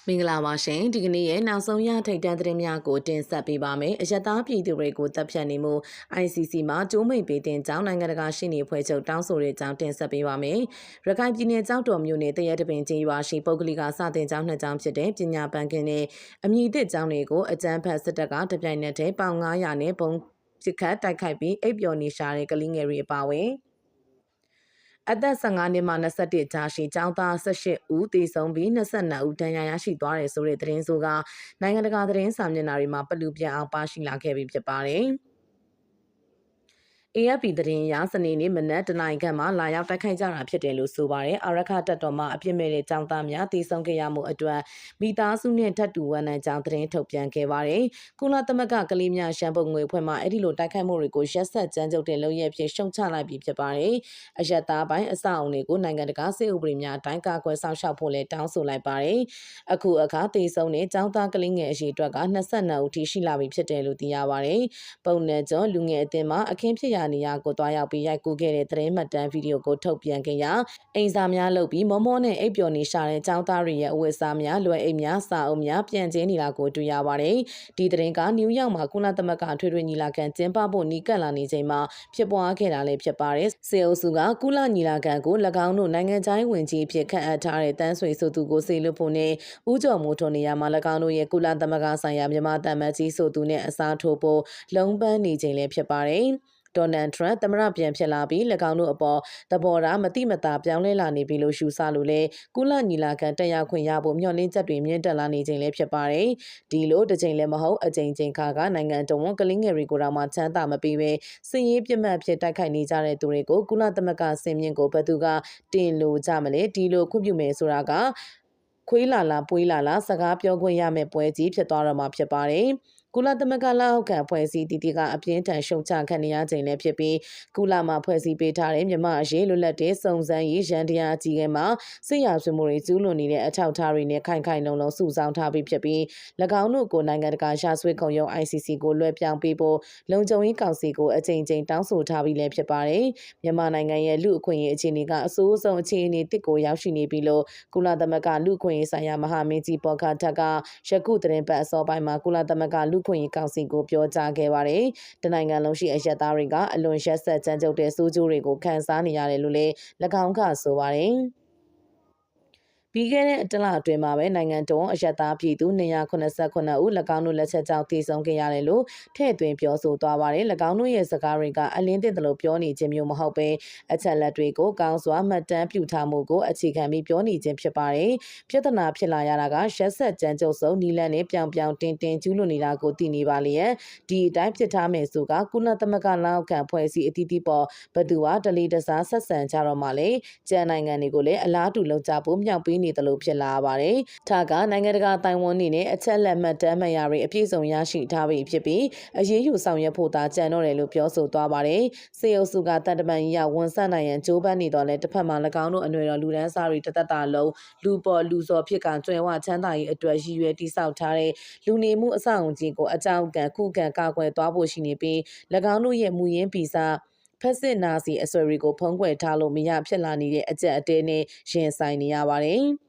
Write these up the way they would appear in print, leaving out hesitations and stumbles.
မင်္ဂလာပါရှင်ဒီကနေ့ရဲ့နောက်ဆုံးရထိပ်တန်းသတင်းများကိုတင်ဆက်ပေးပါမယ်အယက်သားပြည်သူတွေကိုတပ်ဖြတ်နေမှု ICC မှာကျိုးမိတ်ပေးတင်ကြောင်းနိုင်ငံတကာရှင်းနေဖွဲ့ချုပ်တောင်းဆိုတဲ့ကြောင်းတင်ဆက်ပေးပါမယ်ရခိုင်ပြည်နယ်ကျောက်တော်မြို့နယ်တရက်တပင်ကျေးရွာရှိပုဂ္ဂလိကစတင်ကျောင်းနှစ်ကျောင်းဖြစ်တဲ့ပညာပန်းကင်းနဲ့အမည်သစ်ကျောင်းတွေကိုအကြမ်းဖက်စစ်တပ်ကတပြိုင်နက်တည်းပေါင်900နဲ့ပုံပစ်ခတ်တိုက်ခိုက်ပြီးအိပ်ပျော်နေရှာတဲ့ကလေးငယ်တွေအပါအဝင်အသက်15နှစ်မှ21ကြားရှိကျောင်းသား18ဦးသေဆုံးပြီး22ဦးဒဏ်ရာရရှိသွားတယ်ဆိုတဲ့သတင်းဆိုကနိုင်ငံတကာသတင်းစာမျက်နှာတွေမှာပလူပြအောင်ပါရှိလာခဲ့ပြီဖြစ်ပါတယ်။ AFP သတင်းအရစနေနေ့မနက်တနိုင်ခန့်မှာလာရောက်တိုက်ခိုက်ကြတာဖြစ်တယ်လို့ဆိုပါတယ်အာရခတပ်တော်မှအပြစ်မဲ့တဲ့ចောင်းသားများတည်ဆုံခဲ့ရမှုအတွက်မိသားစုနဲ့ထပ်တူဝန်ထမ်းကြောင်းသတင်းထုတ်ပြန်ခဲ့ပါတယ်ကုလသမဂ္ဂကလေးများရှမ်းပုတ်ငွေဖွဲ့မှအဲ့ဒီလိုတိုက်ခိုက်မှုတွေကိုရက်ဆက်ကြမ်းကြုတ်တဲ့လုပ်ရဖြစ်ရှုံချလိုက်ပြီးဖြစ်ပါတယ်အယက်သားပိုင်းအစအုံတွေကိုနိုင်ငံတကာစစ်ဥပဒေများအတိုင်းကာကွယ်ဆောင်ရှောက်ဖို့လည်းတောင်းဆိုလိုက်ပါတယ်အခုအခါတည်ဆုံတဲ့ចောင်းသားကလေးငယ်အရှိအတွက်က22ဦးထိရှိလာပြီဖြစ်တယ်လို့သိရပါတယ်ပုံနယ်ကျော်လူငယ်အသင်းမှာအခင်းဖြစ်ရာနေရာကိုတွားရောက်ပြီးရိုက်ကူးခဲ့တဲ့သတင်းမှတ်တမ်းဗီဒီယိုကိုထုတ်ပြန်ခဲ့ရာအိမ်စာများလုပ်ပြီးမောမောနဲ့အိပ်ပျော်နေရှာတဲ့ចောင်းသားတွေရဲ့အဝတ်အစားများလွယ်အိမ်များစာအုပ်များပြန်ကျင်းနေတာကိုတွေ့ရပါတယ်ဒီသတင်းကနယူးယောက်မှာကုလသမဂ္ဂထွေထွေညီလာခံကျင်းပဖို့နီးကပ်လာနေချိန်မှာဖြစ်ပွားခဲ့တာလည်းဖြစ်ပါတယ်စေအုပ်စုကကုလညီလာခံကို၎င်းတို့နိုင်ငံခြားရေးဝန်ကြီးအဖြစ်ခန့်အပ်ထားတဲ့တန်းဆွေဆိုသူကိုစေလွတ်ဖို့နဲ့ဦးကျော်မိုးထွန်းနေရာမှာ၎င်းတို့ရဲ့ကုလသမဂ္ဂဆိုင်ရာမြန်မာတမန်ကြီးဆိုသူနဲ့အစားထိုးဖို့လုံးပန်းနေချိန်လည်းဖြစ်ပါတယ်ဒေါ်နယ်ထရန့်သမ္မတပြန်ဖြစ်လာပြီး၎င်းတို့အပေါ်သဘောထားမတိမတာပြောင်းလဲလာနေပြီလို့ရှုဆလို့လဲကုလညီလာခံတက်ရောက်ခွင့်ရဖို့မျှော်လင့်ချက်တွေမြင့်တက်လာနေခြင်းလည်းဖြစ်ပါတယ်ဒီလိုတစ်ချိန်လည်းမဟုတ်အချိန်ချင်းခါကနိုင်ငံတော်ဝန်ကလင်းငယ်တွေကိုတော့မှချမ်းသာမပေးပဲစည်ရေးပြတ်မှတ်ဖြစ်တိုက်ခိုက်နေကြတဲ့သူတွေကိုကုလသမဂ္ဂစင်မြင့်ကိုဘယ်သူကတင်လို့ကြမလဲဒီလိုခွင့်ပြုမယ်ဆိုတာကခွေးလာလာပွေးလာလာစကားပြောခွင့်ရမယ့်ပွဲကြီးဖြစ်သွားတော့မှာဖြစ်ပါတယ်ကုလသမဂ္ဂလက်အောက်ခံဖွဲ့စည်းတီတီကအပြင်းထန်ရှုံချခံနေရခြင်းလည်းဖြစ်ပြီးကုလမှာဖွဲ့စည်းပေးထားတဲ့မြန်မာအရေးလွတ်လပ်တဲ့စုံစမ်းရေးရန်တရားအကြီးအကဲမှာစစ်ရာဇဝမှုတွေကျူးလွန်နေတဲ့အထောက်အထားတွေနဲ့ခိုင်ခိုင်လုံလုံစုဆောင်းထားပြီးဖြစ်ပြီး၎င်းတို့ကိုနိုင်ငံတကာရာဇဝတ်ခုံရုံး ICC ကိုလွှဲပြောင်းပေးဖို့လုံခြုံရေးကောင်စီကိုအကြိမ်ကြိမ်တောင်းဆိုထားပြီးလည်းဖြစ်ပါတယ်မြန်မာနိုင်ငံရဲ့လူအခွင့်အရေးအခြေအနေကအဆိုးဆုံးအခြေအနေတစ်ကိုရောက်ရှိနေပြီလို့ကုလသမဂ္ဂလူအခွင့်အရေးဆိုင်ရာမဟာမင်းကြီးပေါ်ခါထက်ကယခုသတင်းပတ်အစောပိုင်းမှာကုလသမဂ္ဂလူခွင့်ရေးကောင်စီကိုပြောကြားခဲ့ပါတယ်။တနိုင်ငံလုံးရှိအရက်သားတွေကအလွန်ရက်ဆက်ကြမ်းကြုတ်တဲ့စိုးကျိုးတွေကိုခံစားနေရတယ်လို့လည်း၎င်းကဆိုပါတယ်။ပြီးခဲ့တဲ့တလအတွင်းမှာပဲနိုင်ငံတော်အယက်သားပြည်သူ289ဦး၎င်းတို့လက်ချက်ကြောင့်တည်ဆုံခဲ့ရတယ်လို့ထည့်သွင်းပြောဆိုသွားပါတယ်၎င်းတို့ရဲ့စကားတွေကအလင်းတင်တယ်လို့ပြောနေခြင်းမျိုးမဟုတ်ပဲအချက်လက်တွေကိုကောင်းစွာမှတ်တမ်းပြုထားမှုကိုအခြေခံပြီးပြောနေခြင်းဖြစ်ပါတယ်ပြဿနာဖြစ်လာရတာကရက်ဆက်ကြမ်းကြုတ်ဆုံးနီလန်နဲ့ပြောင်ပြောင်တင်းတင်းကျူးလွန်နေတာကိုသိနေပါလျက်ဒီအတိုင်းဖြစ်ထားမယ်ဆိုကကုလသမဂ္ဂလောက်ခံဖွဲ့စည်းအသီးသီးပေါ်ဘသူဟာတလီတစားဆက်ဆံကြတော့မှလေကျန်နိုင်ငံတွေကိုလည်းအလားတူလုပ်ကြဖို့မြောက်ပေးနေတယ်လို့ဖြစ်လာပါတယ်။ဒါကနိုင်ငံတကာတိုင်ဝမ်နေနဲ့အချက်လက်မှတ်တမ်းမှတ်ရတွေအပြည့်စုံရရှိထားပြီဖြစ်ပြီးအရေးယူဆောင်ရွက်ဖို့သာကြံတော့တယ်လို့ပြောဆိုသွားပါတယ်။စေအုပ်စုကတန်တမန်ကြီးကဝန်ဆန့်နိုင်ရန်ကြိုးပမ်းနေတော့လဲတစ်ဖက်မှာ၎င်းတို့အနွယ်တော်လူဒန်းစားတွေတသက်တာလုံးလူပေါ်လူစော်ဖြစ်ကကျွဲဝချမ်းသာရေးအတွက်ရည်ရွယ်တိစောက်ထားတဲ့လူနေမှုအဆောက်အုံကြီးကိုအကြောင်းကန်ခုခံကာကွယ်သွားဖို့ရှိနေပြီး၎င်းတို့ရဲ့မူရင်းဗီဇဖက်စစ်နာစီအဆွေတွေကိုဖုံးကွယ်ထားလို့မရဖြစ်လာနေတဲ့အကြက်အတဲနဲ့ရင်ဆိုင်နေရပါတယ်။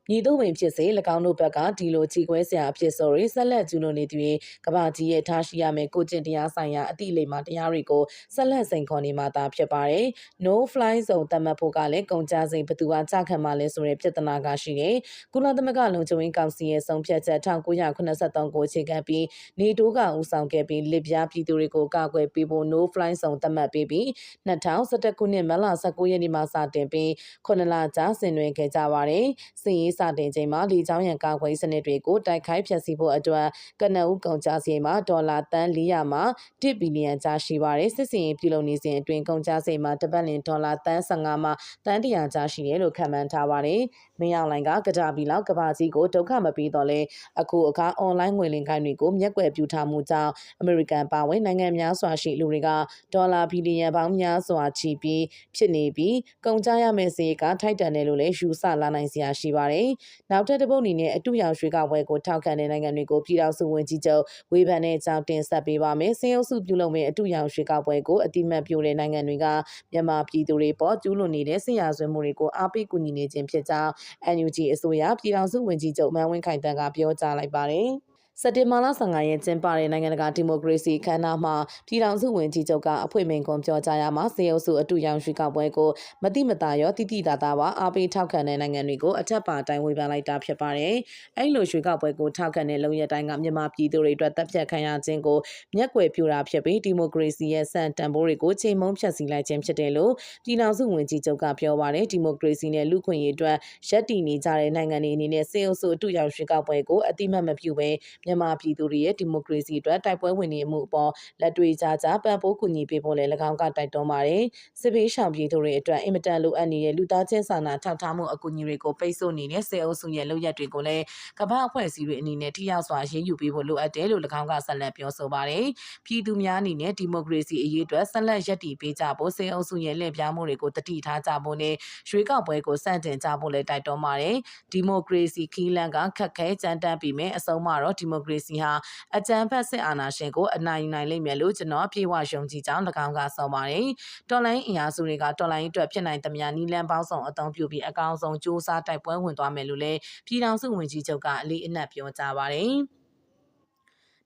မြေတို့ဝင်ဖြစ်စေ၎င်းတို့ဘက်ကဒီလိုချီခွဲစရာအဖြစ်ဆိုရီဆက်လက်ကျူးလွန်နေသူကဘာကြီးရဲ့ထားရှိရမယ်ကိုကျင့်တရားဆိုင်ရာအတိအလိမ္မာတရားတွေကိုဆက်လက်စိန်ခေါ်နေမှာသာဖြစ်ပါတယ်။ No fly zone သတ်မှတ်ဖို့ကလည်းကုန်ကြစိမ်ဘသူကကြခံမှလဲဆိုတဲ့ပြဿနာကရှိတယ်။ကုလသမဂ္ဂလုံခြုံရေးကောင်စီရဲ့ဆုံးဖြတ်ချက်1983ကိုအခြေခံပြီးနေတိုးကဦးဆောင်ခဲ့ပြီးလစ်ပြားပြည်သူတွေကိုကာကွယ်ပေးဖို့ No fly zone သတ်မှတ်ပေးပြီး2011ခုနှစ်မတ်လ19ရက်နေ့မှာစတင်ပြီး9လကြာဆင်နွှဲခဲ့ကြပါတယ်။စီစတင်ချိန်မှာလေကြောင်းရန်ကာကွယ်စနစ်တွေကိုတိုက်ခိုက်ဖျက်ဆီးဖို့အတွက်ကနဦးကုန်ကျစရိတ်မှာဒေါ်လာတန်400မှာ1ဘီလီယံကျရှိပါတယ်စစ်စင်ရေးပြုလုပ်နေစဉ်အတွင်းကုန်ကျစရိတ်မှာတပတ်လင်ဒေါ်လာတန်15မှာတန်100ကျရှိတယ်လို့ခန့်မှန်းထားပါတယ်မင်းအောင်လှိုင်ကကဒါဘီလောက်ကဘာကြီးကိုဒုက္ခမပေးတော့လဲအခုအခါအွန်လိုင်းငွေလင်ကိုင်းတွေကိုမျက်ကွယ်ပြုထားမှုကြောင့်အမေရိကန်ပါဝင်နိုင်ငံများစွာရှိလူတွေကဒေါ်လာဘီလီယံပေါင်းများစွာချီပြီးဖြစ်နေပြီးကုန်ကျရမယ့်စရိတ်ကထိုက်တန်တယ်လို့လည်းယူဆလာနိုင်စရာရှိပါတယ် ပါတယ်။နောက်ထပ်တစ်ပုဒ်အနေနဲ့အတူရောင်ရွှေကပွဲကိုထောက်ခံတဲ့နိုင်ငံတွေကိုပြည်ထောင်စုဝန်ကြီးချုပ်ဝေဖန်တဲ့အကြောင်းတင်ဆက်ပေးပါမယ်။စင်အုပ်စုပြုလုပ်မဲ့အတူရောင်ရွှေကပွဲကိုအတိမတ်ပြုတဲ့နိုင်ငံတွေကမြန်မာပြည်သူတွေပေါ်ကျူးလွန်နေတဲ့ဆရာဆွေမှုတွေကိုအားပေးကူညီနေခြင်းဖြစ်ကြောင်း NUG အစိုးရပြည်ထောင်စုဝန်ကြီးချုပ်မန်းဝင်းခိုင်တန်းကပြောကြားလိုက်ပါတယ်။စက်တင်ဘာလ15ရက်ကျင်းပတဲ့နိုင်ငံတကာဒီမိုကရေစီခမ်းနားမှာပြည်ထောင်စုဝန်ကြီးချုပ်ကအဖွင့်မိန့်ခွန်းပြောကြားရမှာစေအုပ်စုအတူရောင်ရွှေကောက်ပွဲကိုမတိမတာရောတိတိတာတာပါအားပေးထောက်ခံတဲ့နိုင်ငံတွေကိုအထက်ပါအတိုင်းဝေဖန်လိုက်တာဖြစ်ပါတယ်။အဲ့လိုရွှေကောက်ပွဲကိုထောက်ခံတဲ့လုံရတိုင်းကမြန်မာပြည်သူတွေအတွက်တပ်ဖြတ်ခံရခြင်းကိုမျက်ကွယ်ပြူတာဖြစ်ပြီးဒီမိုကရေစီရဲ့စံတန်ဖိုးတွေကိုချိန်မုံဖြတ်စီလိုက်ခြင်းဖြစ်တယ်လို့ပြည်ထောင်စုဝန်ကြီးချုပ်ကပြောပါတယ်။ဒီမိုကရေစီနဲ့လူ့ခွင့်ရေးအတွက်ရပ်တည်နေကြတဲ့နိုင်ငံတွေအနေနဲ့စေအုပ်စုအတူရောင်ရွှေကောက်ပွဲကိုအတိမတ်မပြုဘဲမြန်မာပြည်သူတွေရဲ့ဒီမိုကရေစီအတွက်တိုက်ပွဲဝင်နေမှုအပေါ်လက်တွေ့ကြကြပံ့ပိုးကူညီပေးဖို့လည်း၎င်းကတိုက်တွန်းပါတယ်။စစ်ပေးရှောင်ပြည်သူတွေအတွက်အင်မတန်လိုအပ်နေတဲ့လူသားချင်းစာနာထောက်ထားမှုအကူအညီတွေကိုပိတ်ဆို့နေတဲ့စေအုပ်စုရဲ့လုပ်ရက်တွေကိုလည်းကမ္ဘာအဖွဲ့အစည်းတွေအနေနဲ့ထိရောက်စွာရေးယူပေးဖို့လိုအပ်တယ်လို့၎င်းကဆက်လက်ပြောဆိုပါတယ်။ပြည်သူများအနေနဲ့ဒီမိုကရေစီအရေးအတွက်ဆက်လက်ရပ်တည်ပေးကြဖို့စေအုပ်စုရဲ့လှည့်ပြားမှုတွေကိုတတိထားကြဖို့နဲ့ရွှေကောက်ပွဲကိုစတင်ကြဖို့လည်းတိုက်တွန်းပါတယ်။ဒီမိုကရေစီခီးလန်းကခက်ခဲကြမ်းတမ်းပြီးမြဲအဆုံးမှာတော့ဒီမိုကရေစီဟာအကြမ်းဖက်စစ်အာဏာရှင်ကိုအနိုင်နိုင်လိမ့်မယ်လို့ကျွန်တော်ပြေဝယုံကြည်ကြောင်း၎င်းကဆိုပါတယ်။တော်လိုင်းအင်အားစုတွေကတော်လိုင်းအတွက်ဖြစ်နိုင်သမျှနီလန်းပေါင်းစုံအသုံးပြုပြီးအကောင်ဆုံးစ조사တိုက်ပွဲဝင်သွားမယ်လို့လည်းပြည်ထောင်စုဝန်ကြီးချုပ်ကအလေးအနက်ပြောကြားပါတယ်။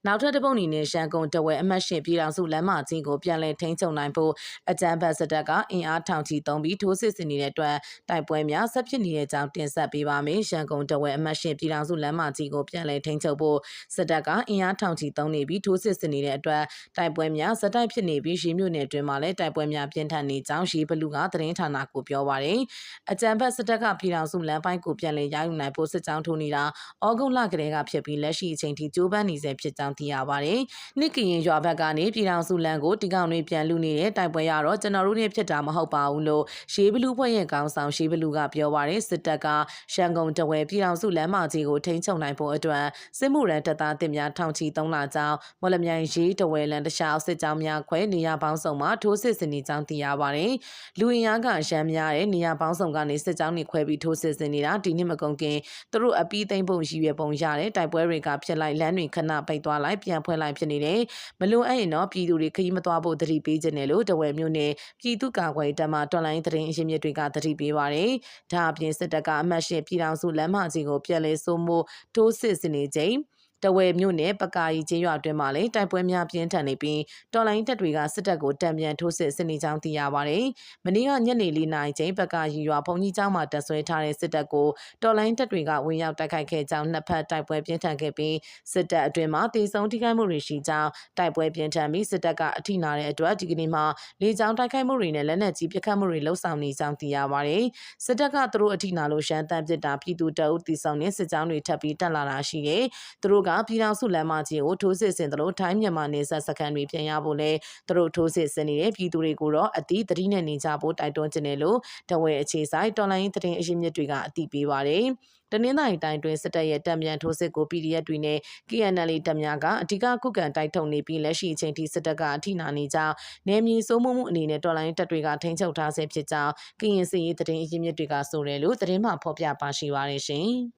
နောက်ထပ်တစ်ပုဒ်အနေနဲ့ရှမ်းကုန်တဝဲအမှတ်ရှင်ပြည်ထောင်စုလမ်းမကြီးကိုပြန်လည်ထိန်းချုပ်နိုင်ဖို့အကြမ်းဖက်စစ်တပ်ကအင်အားထောင်ချီသုံးပြီးထိုးစစ်ဆင်နေတဲ့အတွက်တိုက်ပွဲများဆက်ဖြစ်နေတဲ့အကြောင်းတင်ဆက်ပေးပါမယ်။ရှမ်းကုန်တဝဲအမှတ်ရှင်ပြည်ထောင်စုလမ်းမကြီးကိုပြန်လည်ထိန်းချုပ်ဖို့စစ်တပ်ကအင်အားထောင်ချီသုံးနေပြီးထိုးစစ်ဆင်နေတဲ့အတွက်တိုက်ပွဲများစတိုက်ဖြစ်နေပြီးရေမြို့နယ်အတွင်းမှာလည်းတိုက်ပွဲများပြင်းထန်နေကြောင်းရေဘလူကသတင်းဌာနကိုပြောပါရယ်။အကြမ်းဖက်စစ်တပ်ကပြည်ထောင်စုလမ်းပိုင်းကိုပြန်လည်ရယူနိုင်ဖို့စစ်ကြောင်းထိုးနေတာဩဂုတ်လကတည်းကဖြစ်ပြီးလက်ရှိအချိန်ထိကြိုးပမ်းနေဆဲဖြစ်ကြောင်းသိရပါတယ်။နှစ်ကရင်ရွာဘက်ကနေပြည်ထောင်စုလမ်းကိုတီကောင်တွေပြန်လူနေတဲ့တိုက်ပွဲရတော့ကျွန်တော်တို့နဲ့ဖြစ်တာမဟုတ်ပါဘူးလို့ရှေးဘလူဖွဲ့ရဲ့ခေါင်းဆောင်ရှေးဘလူကပြောပါတယ်စစ်တပ်ကရှမ်းကုန်တဝဲပြည်ထောင်စုလမ်းမကြီးကိုထိန်းချုပ်နိုင်ဖို့အတွက်စစ်မှုရန်တပ်သားတင်များထောင်ချီ3လကြောင်းမော်လမြိုင်ရေးတဝဲလန်တခြားစစ်ကြောင်းများခွဲနေရပေါင်းစုံမှာထိုးစစ်ဆင်နေကြောင်းသိရပါတယ်။လူအင်အားကရှမ်းများတဲ့နေရပေါင်းစုံကနေစစ်ကြောင်းတွေခွဲပြီးထိုးစစ်ဆင်နေတာဒီနှစ်မကုန်ခင်သူတို့အပီးသိမ့်ပုံရည်ရွယ်ပုံရတဲ့တိုက်ပွဲတွေကဖြစ်လိုက်လမ်းတွေခဏပိတ်သွားလိုက်ပြန်ဖွင့်လိုက်ဖြစ်နေတယ်မလွန်အပ်ရင်တော့ပြည်သူတွေခရီးမသွားဖို့တတိပေးခြင်းတယ်လို့တဝဲမျိုးနဲ့ပြည်သူ့ကာကွယ်တပ်မှတော်လိုင်းသတင်းအရင်းမြစ်တွေကတတိပေးပါတယ်။ဒါအပြင်စစ်တပ်ကအမှတ်ရှင်ပြည်ထောင်စုလမ်းမကြီးကိုပြန်လည်စိုးမိုးထိုးစစ်ဆင်နေချိန်တဝဲမြို့နယ်ပကာရီကျေးရွာအတွင်းမှာလည်းတိုက်ပွဲများပြင်းထန်နေပြီးတော်လိုင်းတပ်တွေကစစ်တပ်ကိုတံပြန်ထိုးစစ်ဆင်နေကြောင်းသိရပါတယ်။မနေ့ကညနေ4နာရီချိန်ပကာရီရွာဘုံကြီးကျောင်းမှာတပ်ဆွဲထားတဲ့စစ်တပ်ကိုတော်လိုင်းတပ်တွေကဝင်ရောက်တိုက်ခိုက်ခဲ့ကြောင်းနှစ်ဖက်တိုက်ပွဲပြင်းထန်ခဲ့ပြီးစစ်တပ်အတွင်းမှာတေဆုံးထိခိုက်မှုတွေရှိကြောင်းတိုက်ပွဲပြင်းထန်ပြီးစစ်တပ်ကအထိနာတဲ့အတွက်ဒီကနေ့မှာလေကြောင်းတိုက်ခိုက်မှုတွေနဲ့လက်နက်ကြီးပစ်ခတ်မှုတွေလှုပ်ဆောင်နေကြောင်းသိရပါတယ်။စစ်တပ်ကသူတို့အထိနာလို့ရှမ်းတမ်းပစ်တာပြည်သူတအုပ်တီဆောင်တဲ့စစ်ကြောင်းတွေထပ်ပြီးတက်လာတာရှိတယ်။သူတို့ကပြည်ထောင်စုလမ်းမကြီးကိုထိုးစစ်ဆင်သလိုထိုင်းမြန်မာနယ်စပ်စခန်းတွေပြန်ရဖို့လဲသူတို့ထိုးစစ်ဆင်နေတဲ့ပြည်သူတွေကိုတော့အတိသတိနဲ့နေကြဖို့တိုက်တွန်းခြင်းတယ်လို့တဝဲအခြေဆိုင်တော်လိုင်းသတင်းအရင်းမြစ်တွေကအသိပေးပါတယ်။တနင်္သာရီတိုင်းတွင်စစ်တပ်ရဲ့တပ်မြန်ထိုးစစ်ကို PDF တွေနဲ့ KNL တပ်များကအဓိကခုခံတိုက်ထုတ်နေပြီးလက်ရှိအချိန်ထိစစ်တပ်ကအထိနာနေကြောင်းနယ်မြေစိုးမိုးမှုအနေနဲ့တော်လိုင်းတပ်တွေကထိန်းချုပ်ထားဆဲဖြစ်ကြောင်းကရင်စီရေးသတင်းအရင်းမြစ်တွေကဆိုတယ်လို့သတင်းမှဖော်ပြပါရှိပါတယ်ရှင်။